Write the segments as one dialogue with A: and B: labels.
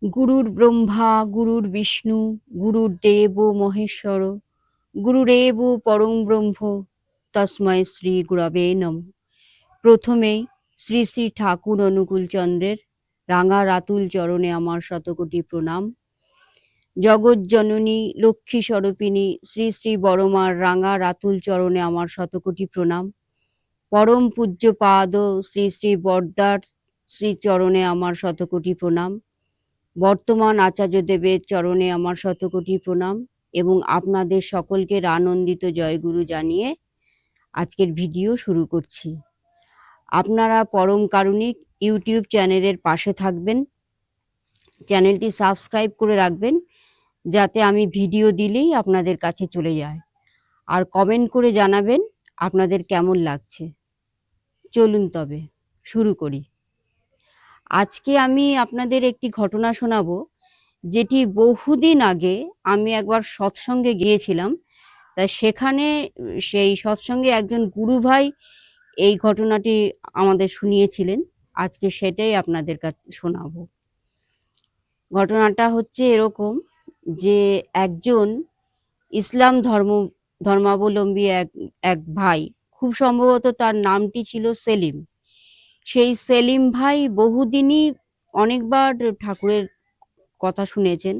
A: গুরুর ব্রহ্মা গুরুর বিষ্ণু গুরুর্দেব মহেশ্বর গুরুরেব পরং ব্রহ্ম তস্মৈ শ্রী গুরবে নমঃ। প্রথমেই শ্রী শ্রী ঠাকুর অনুকূল চন্দ্রের রাঙা রাতুল চরণে আমার শতকোটি প্রণাম। জগৎজননী লক্ষ্মী স্বরূপিণী শ্রী শ্রী বড়মার রাঙা রাতুল চরণে আমার শতকোটি প্রণাম। পরম পূজ্য পাদ শ্রী শ্রী বরদার শ্রী চরণে আমার শতকোটি প্রণাম। বর্তমান আচার্যদেবের চরণে আমার শতকোটি প্রণাম এবং আপনাদের সকলকে আনন্দিত জয়গুরু জানিয়ে আজকের ভিডিও শুরু করছি। আপনারা পরম কারুণিক ইউটিউব চ্যানেলের পাশে থাকবেন, চ্যানেলটি সাবস্ক্রাইব করে রাখবেন যাতে আমি ভিডিও দিলেই আপনাদের কাছে চলে যায়, আর কমেন্ট করে জানাবেন আপনাদের কেমন লাগছে। চলুন তবে শুরু করি। আজকে আমি আপনাদের একটি ঘটনা শোনাবো, যেটি বহুদিন আগে আমি একবার সৎসঙ্গে গিয়েছিলাম। তা সেখানে সেই সৎসঙ্গে একজন গুরু ভাই এই ঘটনাটি আমাদের শুনিয়েছিলেন। আজকে সেটাই আপনাদের কাছে শোনাবো। ঘটনাটা হচ্ছে এরকম যে একজন ইসলাম ধর্মাবলম্বী এক ভাই, খুব সম্ভবত তার নামটি ছিল সেলিম। সেই সেলিম ভাই বহুদিনই অনেকবার ঠাকুরের কথা শুনেছেন।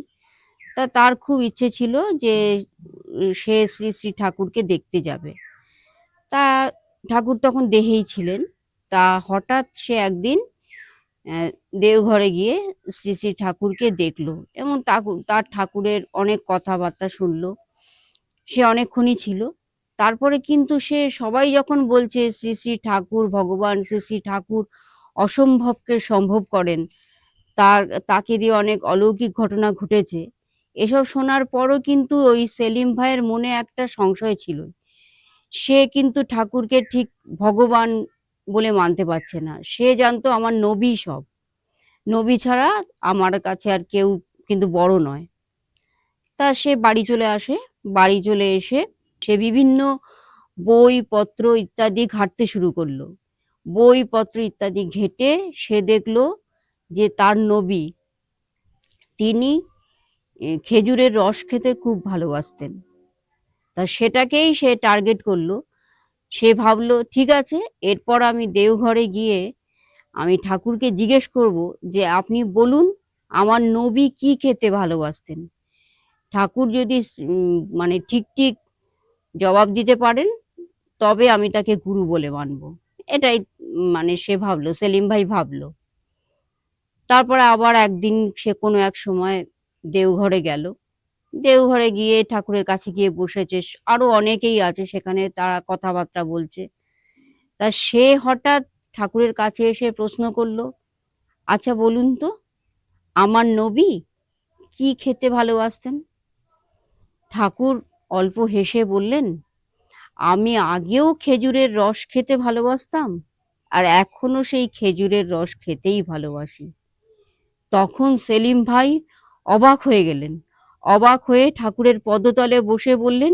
A: তা তার খুব ইচ্ছে ছিল যে সে শ্রী শ্রী ঠাকুরকে দেখতে যাবে। তা ঠাকুর তখন দেহেই ছিলেন। তা হঠাৎ সে একদিন দেওঘরে গিয়ে শ্রী শ্রী ঠাকুরকে দেখলো এবং তার ঠাকুরের অনেক কথাবার্তা শুনলো। সে অনেকক্ষণই ছিল। তারপরে কিন্তু সে সবাই যখন বলছে শ্রী শ্রী ঠাকুর ভগবান, শ্রী শ্রী ঠাকুর অসম্ভবকে সম্ভব করেন, তাকে দিয়ে অনেক অলৌকিক ঘটনা ঘটেছে, এসব শোনার পরও কিন্তু ওই সেলিম ভাইয়ের মনে একটা সংশয় ছিল। সে কিন্তু ঠাকুরকে ঠিক ভগবান বলে মানতে পারছে না। সে জানতো আমার নবী সব, নবী ছাড়া আমার কাছে আর কেউ কিন্তু বড় নয়। তা সে বাড়ি চলে আসে। বাড়ি চলে এসে সে বিভিন্ন বই পত্র ইত্যাদি ঘাঁটতে শুরু করলো। বই পত্র ইত্যাদি ঘেঁটে সে দেখলো যে তার নবী, তিনি খেজুরের রস খেতে খুব ভালোবাসতেন। তা সেটাকেই সে টার্গেট করলো। সে ভাবলো ঠিক আছে, এরপর আমি দেওঘরে গিয়ে আমি ঠাকুরকে জিজ্ঞেস করব যে আপনি বলুন আমার নবী কি খেতে ভালোবাসতেন। ঠাকুর যদি মানে ঠিক ঠিক জবাব দিতে পারেন তবে আমি তাকে গুরু বলে মানবো। এটাই মানে সে ভাবলো, সেলিম ভাই ভাবলো। তারপরে আবার একদিন সে কোনো এক সময় দেওঘরে গেল। দেওঘরে গিয়ে ঠাকুরের কাছে গিয়ে বসেছে, আরো অনেকেই আছে সেখানে, তারা কথাবার্তা বলছে। তা সে হঠাৎ ঠাকুরের কাছে এসে প্রশ্ন করলো, আচ্ছা বলুন তো আমার নবী কি খেতে ভালোবাসতেন। ঠাকুর অল্প হেসে বললেন, আমি আগেও খেজুরের রস খেতে ভালোবাসতাম আর এখনো সেই খেজুরের রস খেতেই ভালোবাসি। তখন সেলিম ভাই অবাক হয়ে গেলেন। অবাক হয়ে ঠাকুরের পদতলে বসে বললেন,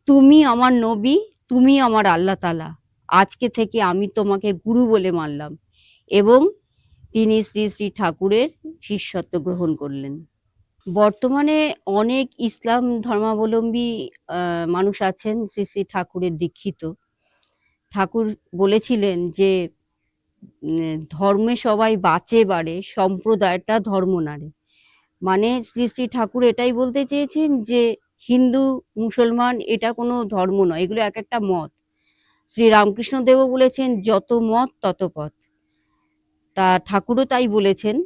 A: তুমি আমার নবী, তুমি আমার আল্লাহ তাআলা, আজকে থেকে আমি তোমাকে গুরু বলে মানলাম। এবং তিনি শ্রী শ্রী ঠাকুরের শিষ্যত্ব গ্রহণ করলেন। বর্তমানে অনেক ইসলাম ধর্মাবলম্বী মানুষ আছেন শ্রী শ্রী ঠাকুরের দীক্ষিত। ঠাকুর বলেছিলেন যে ধর্মে সবাই বাঁচে বাড়ে, সম্প্রদায়টা ধর্ম নাড়ে। মানে শ্রী শ্রী ঠাকুর এটাই বলতে চেয়েছেন যে হিন্দু মুসলমান এটা কোনো ধর্ম নয়, এগুলো এক একটা মত। শ্রী রামকৃষ্ণ দেবও বলেছেন যত মত তত পথ। তা ঠাকুরও তাই বলেছেন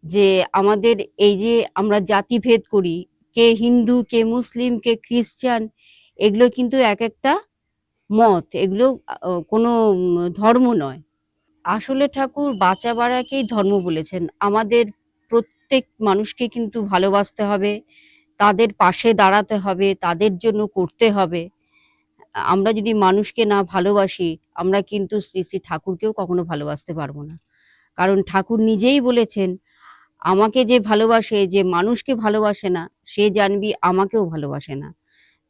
A: যে আমাদের এই যে আমরা জাতিভেদ করি, কে হিন্দু কে মুসলিম কে খ্রিস্টান, এগুলো কিন্তু এক একটা মত, এগুলো কোনো ধর্ম নয়। আসলে ঠাকুর বাঁচা বাড়াকেই ধর্ম বলেছেন। আমাদের প্রত্যেক মানুষকে কিন্তু ভালোবাসতে হবে, তাদের পাশে দাঁড়াতে হবে, তাদের জন্য করতে হবে। আমরা যদি মানুষকে না ভালোবাসি, আমরা কিন্তু শ্রী শ্রী ঠাকুরকেও কখনো ভালোবাসতে পারবো না। কারণ ঠাকুর নিজেই বলেছেন, আমাকে যে ভালোবাসে, যে মানুষকে ভালোবাসে না, সে জানবি আমাকেও ভালোবাসে না।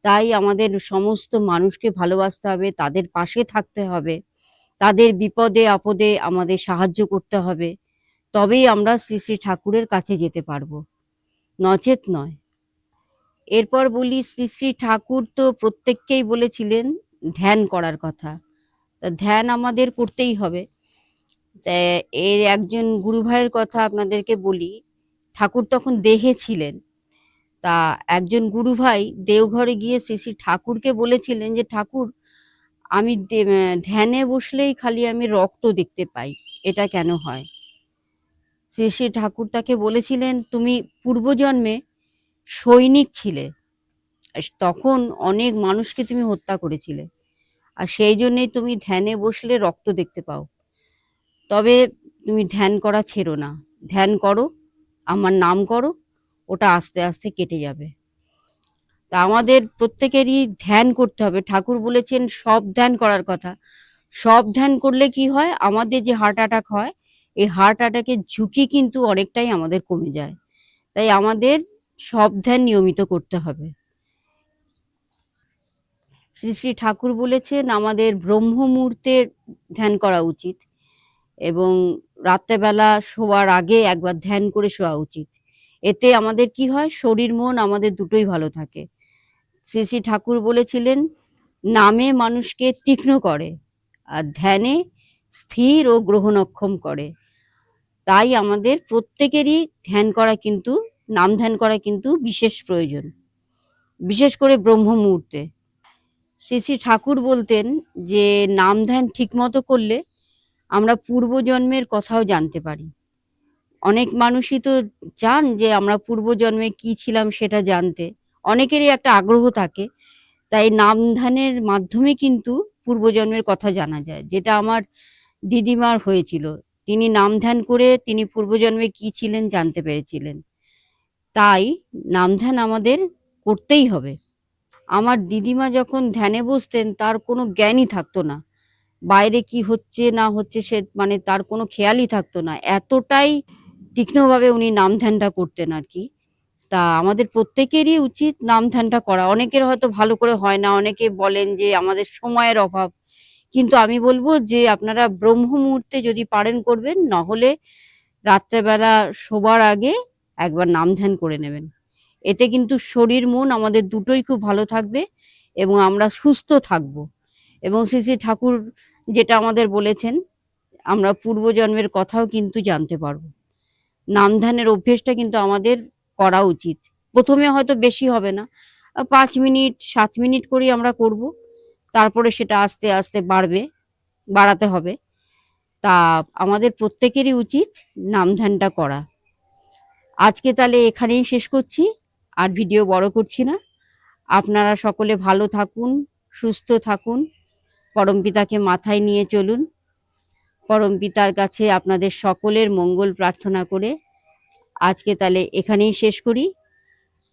A: তাই আমাদের সমস্ত মানুষকে ভালোবাসতে হবে, তাদের পাশে থাকতে হবে, তাদের বিপদে আপদে আমাদের সাহায্য করতে হবে। তবেই আমরা শ্রী শ্রী ঠাকুরের কাছে যেতে পারবো, নচেত নয়। এরপর বলি, শ্রী শ্রী ঠাকুর তো প্রত্যেককেই বলেছিলেন ধ্যান করার কথা। তা ধ্যান আমাদের করতেই হবে। তা এর একজন গুরু ভাইয়ের কথা আপনাদেরকে বলি। ঠাকুর তখন দেহে ছিলেন। তা একজন গুরু ভাই দেওঘরে গিয়ে শ্রী শ্রী ঠাকুরকে বলেছিলেন যে, ঠাকুর, আমি ধ্যানে বসলেই খালি আমি রক্ত দেখতে পাই, এটা কেন হয়? শ্রী শ্রী ঠাকুর তাকে বলেছিলেন, তুমি পূর্বজন্মে সৈনিক ছিলে, তখন অনেক মানুষকে তুমি হত্যা করেছিলে, আর সেই জন্যই তুমি ধ্যানে বসলে রক্ত দেখতে পাও। তবে তুমি ধ্যান করা ছেড়ো না, ধ্যান করো, আমার নাম করো, ওটা আস্তে আস্তে কেটে যাবে। তা আমাদের প্রত্যেকেরই ধ্যান করতে হবে। ঠাকুর বলেছেন সব ধ্যান করার কথা। সব ধ্যান করলে কি হয়, আমাদের যে হার্ট অ্যাটাক হয়, এই হার্ট অ্যাটাকের ঝুঁকি কিন্তু অনেকটাই আমাদের কমে যায়। তাই আমাদের সব ধ্যান নিয়মিত করতে হবে। শ্রী শ্রী ঠাকুর বলেছেন আমাদের ব্রহ্ম মুহূর্তে ধ্যান করা উচিত, এবং রাত্রেবেলা শোয়ার আগে একবার ধ্যান করে শোয়া উচিত। এতে আমাদের কি হয়, শরীর মন আমাদের দুটোই ভালো থাকে। শ্রী শ্রী ঠাকুর বলেছিলেন, নামে মানুষকে তীক্ষ্ণ করে, আর ধ্যানে স্থির ও গ্রহণক্ষম করে। তাই আমাদের প্রত্যেকেরই ধ্যান করা কিন্তু, নাম ধ্যান করা কিন্তু বিশেষ প্রয়োজন, বিশেষ করে ব্রহ্ম মুহূর্তে। শ্রী শ্রী ঠাকুর বলতেন যে নাম ধ্যান ঠিক মতো করলে আমরা পূর্বজন্মের কথাও জানতে পারি। অনেক মানুষই তো চান যে আমরা পূর্বজন্মে কি ছিলাম সেটা জানতে, অনেকেরই একটা আগ্রহ থাকে। তাই নাম ধ্যানের মাধ্যমে কিন্তু পূর্বজন্মের কথা জানা যায়, যেটা আমার দিদিমার হয়েছিল। তিনি নাম ধ্যান করে তিনি পূর্বজন্মে কি ছিলেন জানতে পেরেছিলেন। তাই নাম ধ্যান আমাদের করতেই হবে। আমার দিদিমা যখন ধ্যানে বসতেন তার কোনো জ্ঞানই থাকতো না, বাইরে কি হচ্ছে না হচ্ছে সে মানে তার কোনো খেয়ালই থাকতো না, এতটাই তীক্ষ্ণভাবে উনি নাম ধ্যানটা করতেন আর কি। তা আমাদের প্রত্যেকেরই উচিত নাম ধ্যানটা করা। অনেকের হয়তো ভালো করে হয় না, অনেকে বলেন যে আমাদের সময়ের অভাব, কিন্তু আমি বলবো যে আপনারা ব্রহ্ম মুহূর্তে যদি পারেন করবেন, না হলে রাত্রেবেলা শোবার আগে একবার নাম ধ্যান করে নেবেন। এতে কিন্তু শরীর মন আমাদের দুটোই খুব ভালো থাকবে, এবং আমরা সুস্থ থাকবো। এবং শ্রী শ্রী ঠাকুর যেটা আমাদের বলেছেন, আমরা পূর্বজন্মের কথাও কিন্তু জানতে পারবো। নাম ধ্যানের অভ্যেসটা কিন্তু আমাদের করা উচিত। প্রথমে হয়তো বেশি হবে না, 5 মিনিট 7 মিনিট করেই আমরা করব, তারপরে সেটা আস্তে আস্তে বাড়বে, বাড়াতে হবে। তা আমাদের প্রত্যেকেরই উচিত নাম ধ্যানটা করা। আজকে তাহলে এখানেই শেষ করছি, আর ভিডিও বড় করছি না। আপনারা সকলে ভালো থাকুন, সুস্থ থাকুন, পরমপিতাকে মাথায় নিয়ে চলুন। পরমপিতার কাছে আপনাদের সকলের মঙ্গল প্রার্থনা করে আজকে তাহলে এখানেই শেষ করি।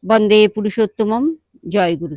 A: বন্দে পুরুষোত্তমম। জয় গুরু।